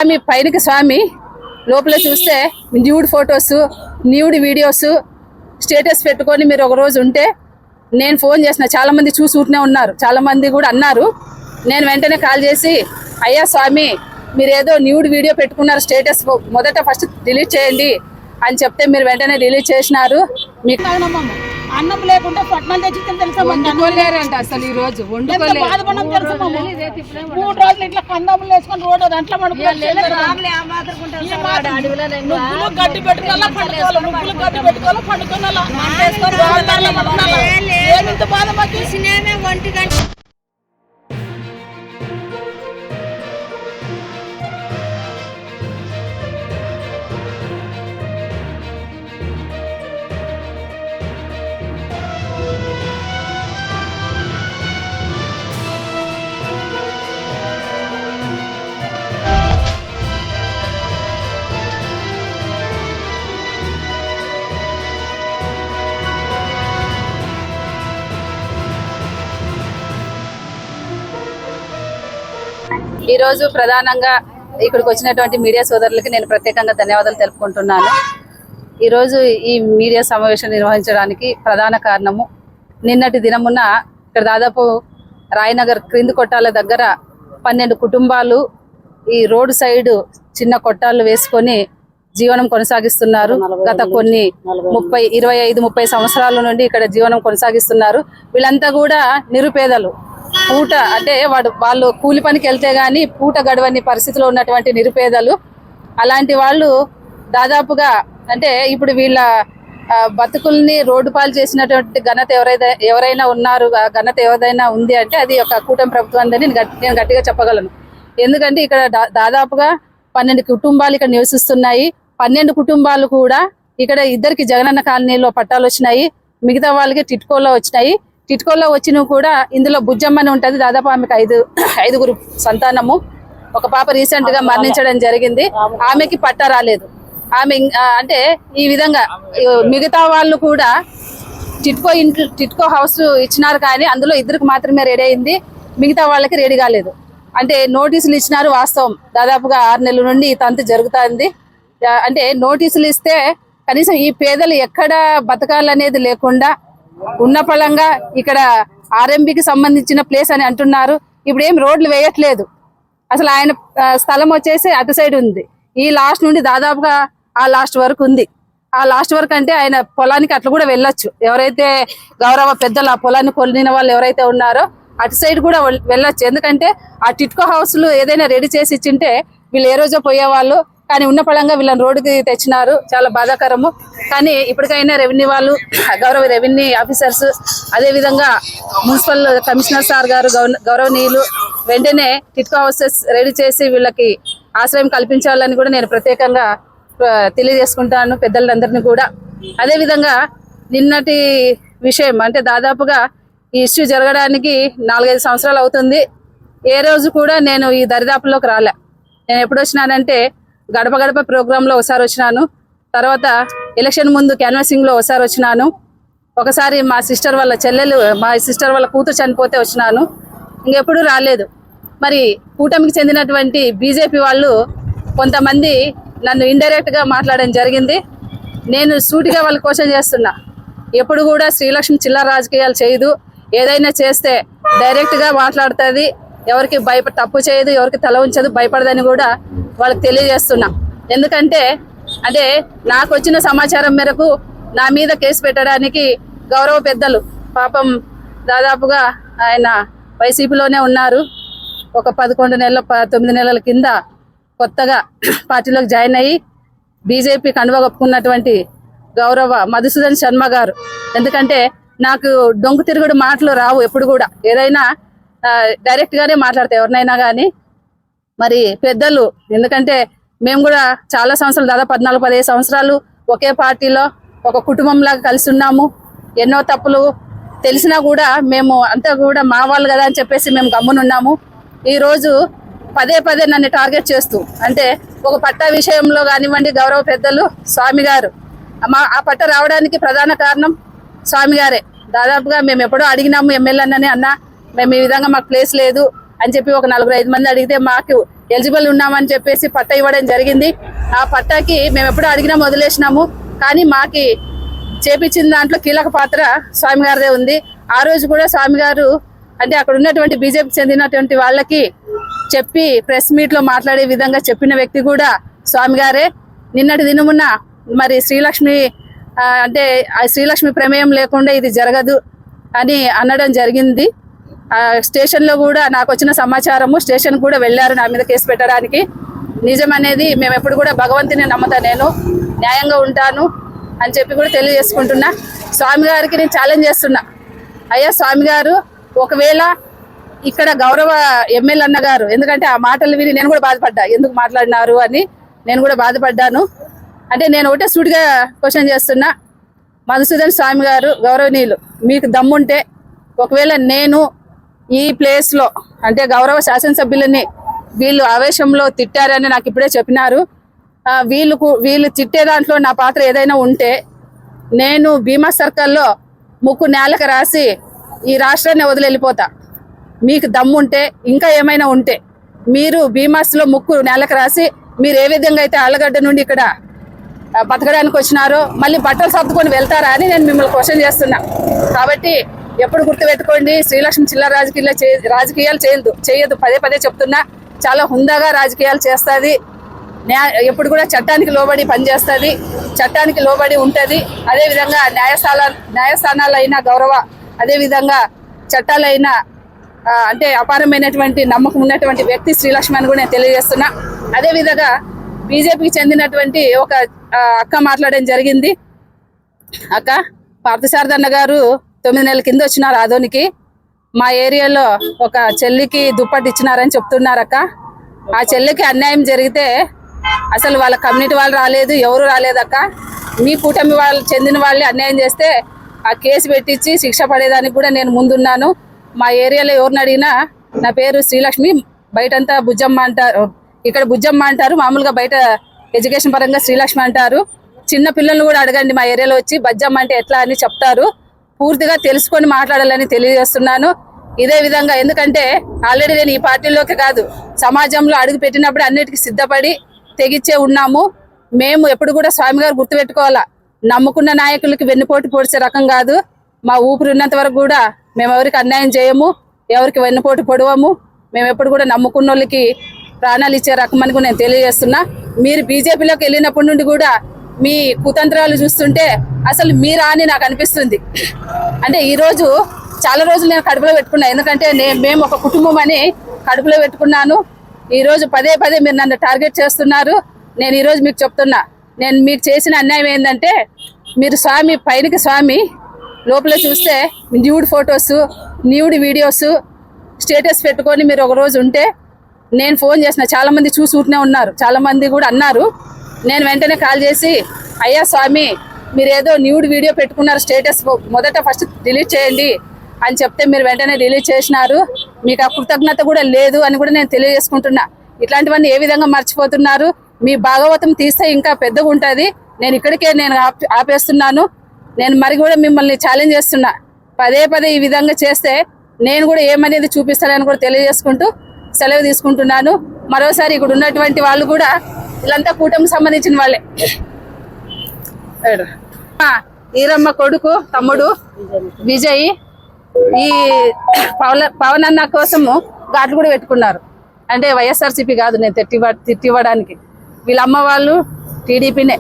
స్వామి పైనకి స్వామి లోపల చూస్తే nude photos nude videos status పెట్టుకొని మీరు ఒక రోజు ఉంటే నేను ఫోన్ చేసిన చాలా మంది చూసి ఊరినే ఉన్నారు, చాలా మంది కూడా అన్నారు. నేను వెంటనే కాల్ చేసి అయ్యా స్వామి మీరు ఏదో న్యూడ్ వీడియో పెట్టుకున్నారు, స్టేటస్ మొదట ఫస్ట్ డిలీట్ చేయండి అని చెప్తే మీరు వెంటనే డిలీట్ చేసినారు. మీకు అన్నం లేకుంటే పట్నం తెచ్చి వండుకోలేరంట, అసలు ఈ రోజు బాధపడడం తెలుసు. 3 రోజులు ఇట్లా కందములు వేసుకొని రోడ్డు దాంట్లో గడ్డి పెట్టుకోవాలా పండుకోవాలి, నువ్వులు గడ్డి పెట్టుకోవాలా పండుకోవాలా. ఏమింత బాధ మాకు. 1 గంట ఈ రోజు ప్రధానంగా ఇక్కడికి వచ్చినటువంటి మీడియా సోదరులకి నేను ప్రత్యేకంగా ధన్యవాదాలు తెలుపుకుంటున్నాను. ఈరోజు ఈ మీడియా సమావేశం నిర్వహించడానికి ప్రధాన కారణము నిన్నటి దినమున ఇక్కడ దాదాపు రాయనగర్ క్రింది కొట్టాల దగ్గర 12 కుటుంబాలు ఈ రోడ్డు సైడ్ చిన్న కొట్టాలు వేసుకొని జీవనం కొనసాగిస్తున్నారు. గత కొన్ని 25-30 సంవత్సరాల నుండి ఇక్కడ జీవనం కొనసాగిస్తున్నారు. వీళ్ళంతా కూడా నిరుపేదలు. పూట అంటే వాళ్ళు కూలి పనికి వెళ్తే గానీ పూట గడవని పరిస్థితిలో ఉన్నటువంటి నిరుపేదలు. అలాంటి వాళ్ళు దాదాపుగా అంటే ఇప్పుడు వీళ్ళ బతుకుల్ని రోడ్డు పాలు చేసినటువంటి ఘనత ఎవరైనా ఉన్నారు, ఘనత ఎవరైనా ఉంది అంటే అది ఒక కూటమి ప్రభుత్వం అని నేను గట్టిగా చెప్పగలను. ఎందుకంటే ఇక్కడ దాదాపుగా 12 కుటుంబాలు ఇక్కడ నివసిస్తున్నాయి. 12 కుటుంబాలు కూడా ఇక్కడ ఇద్దరికి జగనన్న కాలనీలో పట్టాలు వచ్చినాయి, మిగతా వాళ్ళకి టిట్కోలో వచ్చినాయి. టిట్కోలో వచ్చినవి కూడా ఇందులో బుజ్జమ్మని ఉంటుంది, దాదాపు ఆమెకు 5 సంతానము. ఒక పాప రీసెంట్ గా మరణించడం జరిగింది, ఆమెకి పట్టా రాలేదు. ఆమె అంటే ఈ విధంగా మిగతా వాళ్ళు కూడా టిట్కో హౌస్ ఇచ్చినారు, కానీ అందులో 2కి మాత్రమే రెడీ అయింది, మిగతా వాళ్ళకి రెడీ కాలేదు. అంటే నోటీసులు ఇచ్చినారు, వాస్తవం దాదాపుగా 6 నెలల నుండి ఈ తంతు జరుగుతుంది. అంటే నోటీసులు ఇస్తే కనీసం ఈ పేదలు ఎక్కడ బతకాలనేది లేకుండా ఉన్న పళంగా ఇక్కడ ఆర్ఎంబికి సంబంధించిన ప్లేస్ అని అంటున్నారు. ఇప్పుడు ఏం రోడ్లు వేయట్లేదు, అసలు ఆయన స్థలం వచ్చేసి అటు సైడ్ ఉంది. ఈ లాస్ట్ నుండి దాదాపుగా ఆ లాస్ట్ వరకు ఉంది. ఆ లాస్ట్ వరకు అంటే ఆయన పొలానికి అట్లా కూడా వెళ్ళొచ్చు. ఎవరైతే గౌరవ పెద్దలు ఆ పొలాన్ని కొలిన వాళ్ళు ఎవరైతే ఉన్నారో అటు సైడ్ కూడా వెళ్ళొచ్చు. ఎందుకంటే ఆ టిట్కో హౌస్లు ఏదైనా రెడీ చేసి ఇచ్చింటే వీళ్ళు ఏ రోజో పోయేవాళ్ళు, కానీ ఉన్న పళంగా వీళ్ళని రోడ్డుకి తెచ్చినారు. చాలా బాధాకరము. కానీ ఇప్పటికైనా రెవెన్యూ వాళ్ళు, గౌరవ రెవెన్యూ ఆఫీసర్స్, అదేవిధంగా మున్సిపల్ కమిషనర్ సార్ గారు గౌరవనీయులు వెంటనే టిట్కో హౌసెస్ రెడీ చేసి వీళ్ళకి ఆశ్రయం కల్పించాలని కూడా నేను ప్రత్యేకంగా తెలియజేసుకుంటాను పెద్దలందరినీ కూడా. అదేవిధంగా నిన్నటి విషయం అంటే దాదాపుగా ఈ ఇష్యూ జరగడానికి 4-5 సంవత్సరాలు అవుతుంది. ఏ రోజు కూడా నేను ఈ దరిదాపుల్లోకి రాలే. నేను ఎప్పుడు వచ్చినానంటే గడప గడప ప్రోగ్రాంలో ఒకసారి వచ్చినాను, తర్వాత ఎలక్షన్ ముందు క్యాన్వాసింగ్లో ఒకసారి వచ్చినాను, ఒకసారి మా సిస్టర్ వాళ్ళ కూతురు చనిపోతే వచ్చినాను, ఇంకెప్పుడు రాలేదు. మరి కూటమికి చెందినటువంటి బీజేపీ వాళ్ళు కొంతమంది నన్ను ఇండైరెక్ట్గా మాట్లాడడం జరిగింది. నేను సూటిగా వాళ్ళ క్వశ్చన్ చేస్తున్నా, ఎప్పుడు కూడా శ్రీలక్ష్మి చిల్లర రాజకీయాలు చేయదు, ఏదైనా చేస్తే డైరెక్ట్గా మాట్లాడుతుంది, ఎవరికి తప్పు చేయదు, ఎవరికి తల ఉంచదు, భయపడదని కూడా వాళ్ళకి తెలియజేస్తున్నా. ఎందుకంటే అంటే నాకు వచ్చిన సమాచారం మేరకు నా మీద కేసు పెట్టడానికి గౌరవ పెద్దలు పాపం దాదాపుగా ఆయన వైసీపీలోనే ఉన్నారు. ఒక 9 నెలల కింద కొత్తగా పార్టీలోకి జాయిన్ అయ్యి బీజేపీ కండువా కప్పుకున్నటువంటి గౌరవ మధుసూదన్ శర్మ గారు. ఎందుకంటే నాకు దొంగ తిరుగుడు మాటలు రావు, ఎప్పుడు కూడా ఏదైనా డైరెక్ట్ గానే మాట్లాడతాయి ఎవరినైనా కానీ. మరి పెద్దలు, ఎందుకంటే మేము కూడా చాలా సంవత్సరాలు, దాదాపు 14-15 సంవత్సరాలు ఒకే పార్టీలో ఒక కుటుంబంలాగా కలిసి ఉన్నాము. ఎన్నో తప్పులు తెలిసినా కూడా మేము అంతా కూడా మా వాళ్ళు కదా అని చెప్పేసి మేము గమ్మునున్నాము. ఈరోజు పదే నన్ను టార్గెట్ చేస్తూ, అంటే ఒక పట్టా విషయంలో కానివ్వండి, గౌరవ పెద్దలు స్వామి గారు ఆ పట్ట రావడానికి ప్రధాన కారణం స్వామి గారే. దాదాపుగా మేము ఎప్పుడో అడిగినాము ఎమ్మెల్యేనని, అన్న మేము ఈ విధంగా మాకు ప్లేస్ లేదు అని చెప్పి ఒక 4-5 మంది అడిగితే మాకు ఎలిజిబుల్ ఉన్నామని చెప్పేసి పట్టా ఇవ్వడం జరిగింది. ఆ పట్టాకి మేము ఎప్పుడూ అడిగినా వదిలేసినాము, కానీ మాకి చేపించిన దాంట్లో కీలక పాత్ర స్వామి గారిదే ఉంది. ఆ రోజు కూడా స్వామి గారు అంటే అక్కడ ఉన్నటువంటి బీజేపీకి చెందినటువంటి వాళ్ళకి చెప్పి ప్రెస్ మీట్లో మాట్లాడే విధంగా చెప్పిన వ్యక్తి కూడా స్వామి గారే. నిన్నటి దినమున్న మరి శ్రీలక్ష్మి అంటే ఆ శ్రీలక్ష్మి ప్రమేయం లేకుండా ఇది జరగదు అని అనడం జరిగింది. స్టేషన్లో కూడా నాకు వచ్చిన సమాచారము, స్టేషన్ కూడా వెళ్ళారు నా మీద కేసు పెట్టడానికి. నిజం అనేది మేము ఎప్పుడు కూడా భగవంతుని నమ్ముతా, నేను న్యాయంగా ఉంటాను అని చెప్పి కూడా తెలియజేసుకుంటున్నా. స్వామి గారికి నేను ఛాలెంజ్ చేస్తున్నా, అయ్యా స్వామి గారు, ఒకవేళ ఇక్కడ గౌరవ ఎమ్మెల్యే అన్నగారు, ఎందుకంటే ఆ మాటలు విని నేను కూడా బాధపడ్డా, ఎందుకు మాట్లాడినారు అని నేను కూడా బాధపడ్డాను. అంటే నేను ఒకటే సూటిగా క్వశ్చన్ చేస్తున్నా, మధుసూదన్ స్వామి గారు గౌరవనీయులు, మీకు దమ్ముంటే ఒకవేళ నేను ఈ ప్లేస్లో అంటే గౌరవ శాసనసభ్యులని వీళ్ళు ఆవేశంలో తిట్టారని నాకు ఇప్పుడే చెప్పినారు, వీళ్ళు తిట్టే దాంట్లో నా పాత్ర ఏదైనా ఉంటే నేను భీమా సర్కిల్లో ముక్కు నేలకు రాసి ఈ రాష్ట్రాన్ని వదిలి వెళ్ళిపోతా. మీకు దమ్ముంటే ఇంకా ఏమైనా ఉంటే మీరు భీమాస్లో ముక్కు నేలకు రాసి మీరు ఏ విధంగా అయితే ఆళ్ళగడ్డ నుండి ఇక్కడ బతకడానికి వచ్చినారో మళ్ళీ బట్టలు సర్దుకొని వెళ్తారా అని నేను మిమ్మల్ని క్వశ్చన్ చేస్తున్నా. కాబట్టి ఎప్పుడు గుర్తుపెట్టుకోండి, శ్రీలక్ష్మి చిల్లర రాజకీయాలు చేయదు. పదే పదే చెప్తున్నా, చాలా హుందాగా రాజకీయాలు చేస్తుంది. ఎప్పుడు కూడా చట్టానికి లోబడి పనిచేస్తుంది, చట్టానికి లోబడి ఉంటుంది. అదేవిధంగా న్యాయస్థానాలైన గౌరవ, అదేవిధంగా చట్టాలైన అంటే అపారమైనటువంటి నమ్మకం ఉన్నటువంటి వ్యక్తి శ్రీలక్ష్మి అని కూడా నేను తెలియజేస్తున్నా. అదేవిధంగా బీజేపీకి చెందినటువంటి ఒక అక్క మాట్లాడడం జరిగింది. అక్క, పార్థసారథన్న గారు 9 నెలల కింద వచ్చినారు ఆదోనికి. మా ఏరియాలో ఒక చెల్లికి దుప్పటి ఇచ్చినారని చెప్తున్నారు అక్క. ఆ చెల్లికి అన్యాయం జరిగితే అసలు వాళ్ళ కమ్యూనిటీ వాళ్ళు రాలేదు, ఎవరు రాలేదక్క. మీ కూటమి వాళ్ళు చెందిన వాళ్ళే అన్యాయం చేస్తే ఆ కేసు పెట్టించి శిక్ష పడేదానికి కూడా నేను ముందున్నాను. మా ఏరియాలో ఎవరిని అడిగినా నా పేరు శ్రీలక్ష్మి, బయటంతా బుజ్జమ్మ అంటారు, ఇక్కడ బుజ్జమ్మ అంటారు, మామూలుగా బయట ఎడ్యుకేషన్ పరంగా శ్రీలక్ష్మి అంటారు. చిన్న పిల్లల్ని కూడా అడగండి మా ఏరియాలో వచ్చి బజ్జమ్మ అంటే ఎట్లా అని చెప్తారు. పూర్తిగా తెలుసుకొని మాట్లాడాలని తెలియజేస్తున్నాను. ఇదే విధంగా ఎందుకంటే ఆల్రెడీ నేను ఈ పార్టీలోకి కాదు, సమాజంలో అడుగు పెట్టినప్పుడు అన్నిటికీ సిద్ధపడి తెగిచ్చే ఉన్నాము. మేము ఎప్పుడు కూడా స్వామి గారు గుర్తుపెట్టుకోవాలా, నమ్ముకున్న నాయకులకి వెన్నుపోటు పొడిచే రకం కాదు. మా ఊపిరి ఉన్నంత వరకు కూడా మేము ఎవరికి అన్యాయం చేయము, ఎవరికి వెన్నుపోటు పొడవము. మేము ఎప్పుడు కూడా నమ్ముకున్న వాళ్ళకి ప్రాణాలు ఇచ్చే రకం అని కూడా నేను తెలియజేస్తున్నా. మీరు బీజేపీలోకి వెళ్ళినప్పటి నుండి కూడా మీ కుతంత్రాలు చూస్తుంటే అసలు మీరా అని నాకు అనిపిస్తుంది. అంటే ఈరోజు చాలా రోజులు నేను కడుపులో పెట్టుకున్నా, ఎందుకంటే మేము ఒక కుటుంబం అని కడుపులో పెట్టుకున్నాను. ఈరోజు పదే పదే మీరు నన్ను టార్గెట్ చేస్తున్నారు. నేను ఈరోజు మీకు చెప్తున్నా, నేను మీకు చేసిన అన్యాయం ఏంటంటే, మీరు స్వామి పైనకి స్వామి, లోపల చూస్తే nude photos, nude videos status పెట్టుకొని మీరు ఒక రోజు ఉంటే నేను ఫోన్ చేసిన, చాలామంది చూసి ఉంటూనే ఉన్నారు, చాలామంది కూడా అన్నారు. నేను వెంటనే కాల్ చేసి, అయ్యా స్వామి మీరు ఏదో న్యూడ్ వీడియో పెట్టుకున్నారు, స్టేటస్ ఫస్ట్ డిలీట్ చేయండి అని చెప్తే మీరు వెంటనే డిలీట్ చేసినారు. మీకు ఆ కృతజ్ఞత కూడా లేదు అని కూడా నేను తెలియజేసుకుంటున్నా. ఇట్లాంటివన్నీ ఏ విధంగా మర్చిపోతున్నారు? మీ భాగవతం తీస్తే ఇంకా పెద్దగా ఉంటుంది. నేను ఇక్కడికే ఆపేస్తున్నాను. నేను మరి కూడా మిమ్మల్ని ఛాలెంజ్ చేస్తున్నా, పదే పదే ఈ విధంగా చేస్తే నేను కూడా ఏమనేది చూపిస్తానని కూడా తెలియజేసుకుంటూ సెలవు తీసుకుంటున్నాను. మరోసారి ఇక్కడ ఉన్నటువంటి వాళ్ళు కూడా వీళ్ళంతా కూటమికి సంబంధించిన వాళ్ళే. ఈరమ్మ కొడుకు తమ్ముడు విజయ్ ఈ పవన్ అన్న కోసము ఘాట్లు కూడా పెట్టుకున్నారు. అంటే వైఎస్ఆర్సీపీ కాదు, నేను తిట్టివ్వడానికి. వీళ్ళ అమ్మ వాళ్ళు టీడీపీనే.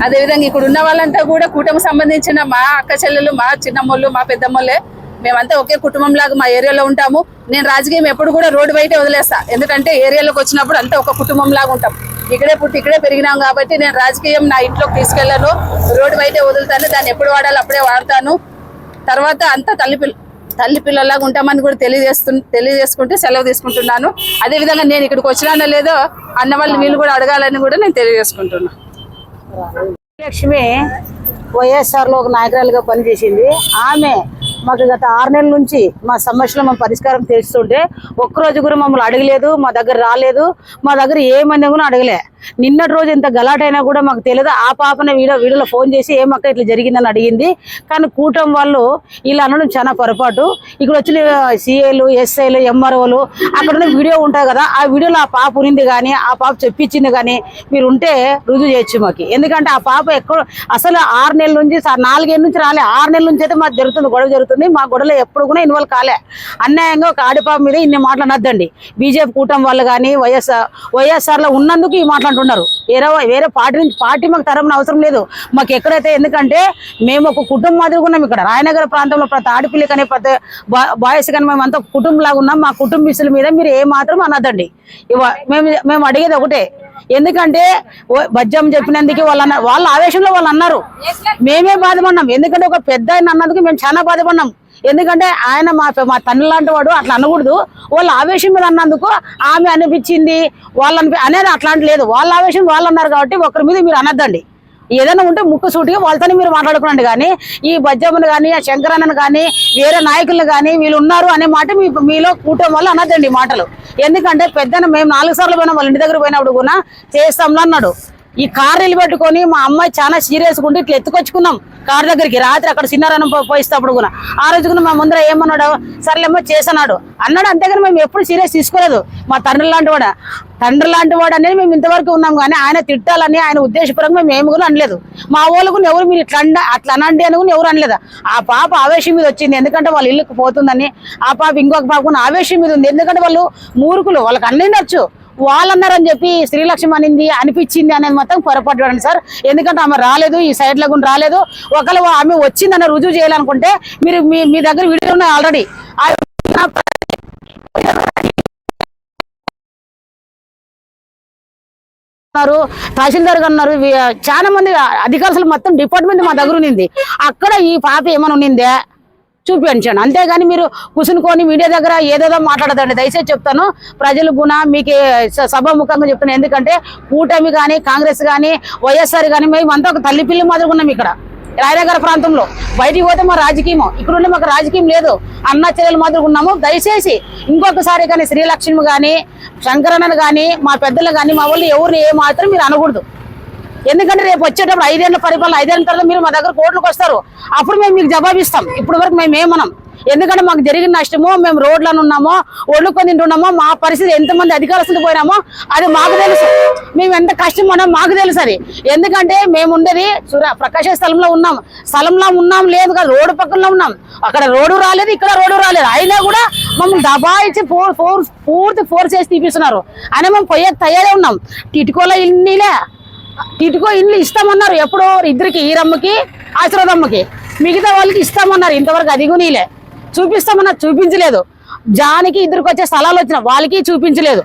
అదేవిధంగా ఇక్కడ ఉన్న వాళ్ళంతా కూడా కూటమికి సంబంధించిన మా అక్క చెల్లెలు, మా చిన్నమ్మోళ్ళు, మా పెద్దమ్మోళ్ళే. మేమంతా ఒకే కుటుంబం లాగా మా ఏరియాలో ఉంటాము. నేను రాజకీయం ఎప్పుడు కూడా రోడ్డు బయటే వదిలేస్తా, ఎందుకంటే ఏరియాలోకి వచ్చినప్పుడు అంతా ఒక కుటుంబం లాగా ఉంటాం. ఇక్కడే పుట్టి ఇక్కడే పెరిగినాం కాబట్టి నేను రాజకీయం నా ఇంట్లోకి తీసుకెళ్లాను, రోడ్డు బయటే వదులుతాను. దాన్ని ఎప్పుడు వాడాలో అప్పుడే వాడతాను. తర్వాత అంతా తల్లి పిల్లలాగా ఉంటామని కూడా తెలియజేసుకుంటూ సెలవు తీసుకుంటున్నాను. అదేవిధంగా నేను ఇక్కడికి వచ్చినానో లేదో అన్న వాళ్ళు వీళ్ళు కూడా అడగాలని కూడా నేను తెలియజేసుకుంటున్నాను. లక్ష్మి వైఎస్ఆర్లో ఒక నాయకురాలుగా పనిచేసింది. ఆమె మాకు గత 6 నెలల నుంచి మా సమస్యలు మా పరిష్కారం చేస్తుంటే ఒక్కరోజు కూడా మమ్మల్ని అడగలేదు, మా దగ్గర రాలేదు, మా దగ్గర ఏమన్నా కూడా అడగలే. నిన్నటి రోజు ఇంత గలాటైనా కూడా మాకు తెలియదు. ఆ పాపనే వీడియోలో ఫోన్ చేసి ఏమక్క ఇట్లా జరిగిందని అడిగింది. కానీ కూటమి వాళ్ళు ఇలా అనడం చాలా పొరపాటు. ఇక్కడ వచ్చిన సిఏలు, ఎస్ఐలు, ఎంఆర్ఓలు అక్కడ ఉన్న వీడియో ఉంటుంది కదా, ఆ వీడియోలో ఆ పాప ఉనింది కానీ ఆ పాప చెప్పించింది కానీ మీరు ఉంటే రుజువు చేయొచ్చు మాకు. ఎందుకంటే ఆ పాప ఎక్కడ అసలు 6 నెలల నుంచి 4 ఏళ్ళ నుంచి రాలే, 6 నెలల నుంచి అయితే మాకు జరుగుతుంది, గొడవ జరుగుతుంది. మా గొడవలో ఎప్పుడు కూడా ఇన్వాల్వ్ కాలే. అన్యాయంగా ఒక ఆడిపాప మీద ఇన్ని మాట్లాడద్దండి. బీజేపీ కూటమి వాళ్ళు కానీ వైఎస్ఆర్లో ఉన్నందుకు ఈ మాట్లాడుతున్నారు. వేరే పార్టీ మాకు తరపున అవసరం లేదు మాకు ఎక్కడైతే. ఎందుకంటే మేము ఒక కుటుంబం మాదిరిగా ఉన్నాం ఇక్కడ రాయనగర ప్రాంతంలో. ప్రతి ఆడపిల్ల కానీ ప్రతి బాయ్స్ కానీ మేము అంతా కుటుంబం లాగా ఉన్నాం. మా కుటుంబీసుల మీద మీరు ఏ మాత్రం అనద్దండి. మేము అడిగేది ఒకటే, ఎందుకంటే బజ్జం చెప్పినందుకు వాళ్ళ ఆవేశంలో వాళ్ళు అన్నారు, మేమే బాధపడినాం. ఎందుకంటే ఒక పెద్ద ఆయన అన్నందుకు మేము చాలా బాధపడినాం. ఎందుకంటే ఆయన మా తండ్రి లాంటి వాడు, అట్లా అనకూడదు. వాళ్ళ ఆవేశం మీద అన్నందుకు ఆమె అనిపించింది అనేది అట్లాంటి లేదు. వాళ్ళ ఆవేశం వాళ్ళు అన్నారు కాబట్టి ఒకరి మీద మీరు అనద్దండి. ఏదైనా ఉంటే ముక్కు సూటిగా వాళ్ళతోనే మీరు మాట్లాడుకోండి. కానీ ఈ బజ్జమ్మను కానీ ఆ శంకరన్నను కానీ వేరే నాయకులను కానీ వీళ్ళు ఉన్నారు అనే మాట మీలో కూటమి వల్ల అనద్దండి మాటలు. ఎందుకంటే పెద్దన మేము 4 సార్లు పోయినా వాళ్ళ ఇంటి దగ్గర పోయినప్పుడు కూడా చేస్తాంలో అన్నాడు. ఈ కారు నిలబెట్టుకొని మా అమ్మాయి చాలా సీరియస్గా ఉండి ఇట్లా ఎత్తుకొచ్చుకున్నాం కారు దగ్గరికి. రాత్రి అక్కడ చిన్నారన్నం పోయిస్తేప్పుడు కూడా ఆ రోజు కూడా మా ముందర ఏమన్నాడు, సర్లేమో చేసన్నాడు అన్నాడు. అంతేగాని మేము ఎప్పుడు సీరియస్ తీసుకోలేదు. మా తండ్రి లాంటి వాడు అనేది మేము ఇంతవరకు ఉన్నాం. కానీ ఆయన తిట్టాలని ఆయన ఉద్దేశపరంగా మేము ఏమి కూడా అనలేదు. మా వాళ్ళు కూడా ఎవరు మీరు అట్లా అనండి అని కూడా ఎవరు అనలేదు. ఆ పాప ఆవేశం మీద వచ్చింది. ఎందుకంటే వాళ్ళ ఇల్లుకు పోతుందని. ఆ పాప ఇంకొక పాప కూడా ఆవేశం మీద ఉంది. ఎందుకంటే వాళ్ళు మూర్ఖులు, వాళ్ళకి అన్నీ నచ్చు. వాళ్ళు అన్నారని చెప్పి శ్రీలక్ష్మి అనిపించింది అనేది మొత్తం పొరపాటు పడండి సార్. ఎందుకంటే ఆమె రాలేదు, ఈ సైడ్ లో కూడా రాలేదు. ఒకవేళ ఆమె వచ్చిందని రుజువు చేయాలనుకుంటే మీరు మీ దగ్గర వీడియో ఉన్నాయి ఆల్రెడీ. తహసీల్దార్ గారు అన్నారు, చాలా మంది అధికారులు మొత్తం డిపార్ట్మెంట్ మా దగ్గర ఉన్నింది. అక్కడ ఈ పాప ఏమైనా ఉన్నిందే చూపించండి. అంతేగాని మీరు కూర్చుని మీడియా దగ్గర ఏదేదో మాట్లాడదండి. దయచేసి చెప్తాను, ప్రజలు గుణ మీకు సభాముఖంగా చెప్తాను. ఎందుకంటే కూటమి కానీ కాంగ్రెస్ కానీ వైఎస్ఆర్ కానీ మేము అంతా ఒక తల్లి పిల్లి మాదిరిగా ఉన్నాం ఇక్కడ రాయనగర ప్రాంతంలో. బయటికి పోతే మా రాజకీయం, ఇక్కడ ఉంటే మాకు రాజకీయం లేదు, అన్న చెల్లెలు మాదిరిగా ఉన్నాము. దయచేసి ఇంకొకసారి కానీ శ్రీలక్ష్మి కానీ శంకరన్నను కానీ మా పెద్దలు కానీ మా వాళ్ళు ఎవరిని ఏ మాత్రం మీరు అనకూడదు. ఎందుకంటే రేపు వచ్చేటప్పుడు 5 ఏళ్ల పరిపాలన, 5 ఏళ్ళ తర్వాత మీరు మా దగ్గర కోర్టులకు వస్తారు. అప్పుడు మేము మీకు జవాబిస్తాం. ఇప్పటి వరకు మేము ఏమనం. ఎందుకంటే మాకు జరిగిన నష్టమో, మేము రోడ్లను ఉన్నామో, వండుకొని తింటున్నామో, మా పరిస్థితి ఎంతమంది అధికారులు పోయినామో అది మాకు తెలుసు. మేము ఎంత కష్టం ఉన్నాం మాకు తెలుసు అది. ఎందుకంటే మేము ఉండేది ప్రకాశ స్థలంలో ఉన్నాం లేదు కదా, రోడ్డు పక్కన ఉన్నాం. అక్కడ రోడ్డు రాలేదు, ఇక్కడ రోడ్డు రాలేదు. అయినా కూడా మమ్మల్ని దబాయించి పూర్తి ఫోర్స్ చేసి తీపిస్తున్నారు. అని మేము పోయే తయారే ఉన్నాం. టిట్కోలో ఇల్లు ఇస్తామన్నారు. ఎప్పుడు ఇద్దరికి, ఈరమ్మకి ఆశీర్వాదమ్మకి, మిగతా వాళ్ళకి ఇస్తామన్నారు. ఇంతవరకు అది కూడా చూపిస్తామన్నారు, చూపించలేదు. జానికి ఇద్దరికి వచ్చే స్థలాలు వచ్చిన వాళ్ళకి చూపించలేదు.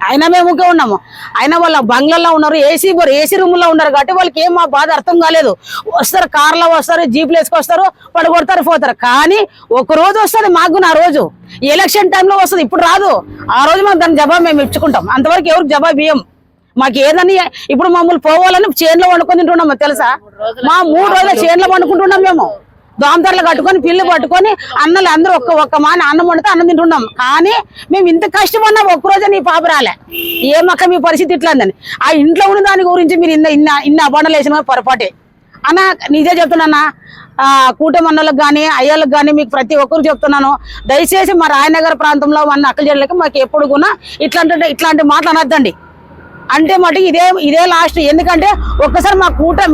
అయినా మేము ఊకే ఉన్నాము. అయినా వాళ్ళ బంగ్లాల్లో ఉన్నారు, ఏసీ రూముల్లో ఉన్నారు కాబట్టి వాళ్ళకి ఏం మా బాధ అర్థం కాలేదు. వస్తారు, కార్లో వస్తారు, జీపులు వేసుకొస్తారు, పడగొడతారు, పోతారు. కానీ ఒక రోజు వస్తుంది మాకు, ఆ రోజు ఎలక్షన్ టైంలో వస్తుంది, ఇప్పుడు రాదు. ఆ రోజు మనం దాని జవాబు మేము ఇచ్చుకుంటాం. అంతవరకు ఎవరికి జవాబు ఇయ్యం. మాకు ఏదని ఇప్పుడు మమ్మల్ని పోవాలని చేన్లో వండుకొని తింటున్నాము తెలుసా. మా 3 రోజుల చేన్లో వండుకుంటున్నాం మేము. దోమతరలు కట్టుకొని పిల్లు పట్టుకొని అన్నలు అందరూ ఒక్క మాన అన్నం వండితే అన్నం తింటున్నాం. కానీ మేము ఇంత కష్టపడినాం, ఒక్కరోజే నీ పాప రాలే. ఏమక్క మీ పరిస్థితి ఇట్లా అందని. ఆ ఇంట్లో ఉన్న దాని గురించి మీరు ఇన్ని అబాండాలు వేసిన పొరపాటే అన్న. నిజే చెప్తున్నా, కూటమి అన్నలకు కానీ అయ్యాలకు కానీ మీకు ప్రతి ఒక్కరు చెప్తున్నాను, దయచేసి మా రాయనగర్ ప్రాంతంలో ఉన్న అక్కల జిల్లాకి మాకు ఎప్పుడు కూడా ఇట్లాంటి మాటలు అనొద్దండి. అంటే మటుకు ఇదే లాస్ట్. ఎందుకంటే ఒక్కసారి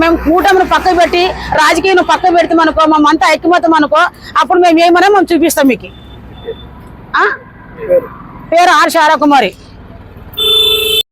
మేము కూటమిని పక్క పెట్టి రాజకీయం పక్క పెడతాం అనుకో, మేమంతా ఐక్యమతం అనుకో, అప్పుడు మేము ఏమన్నా మేము చూపిస్తాం మీకు. పేరు ఆర్ శారకుమారి.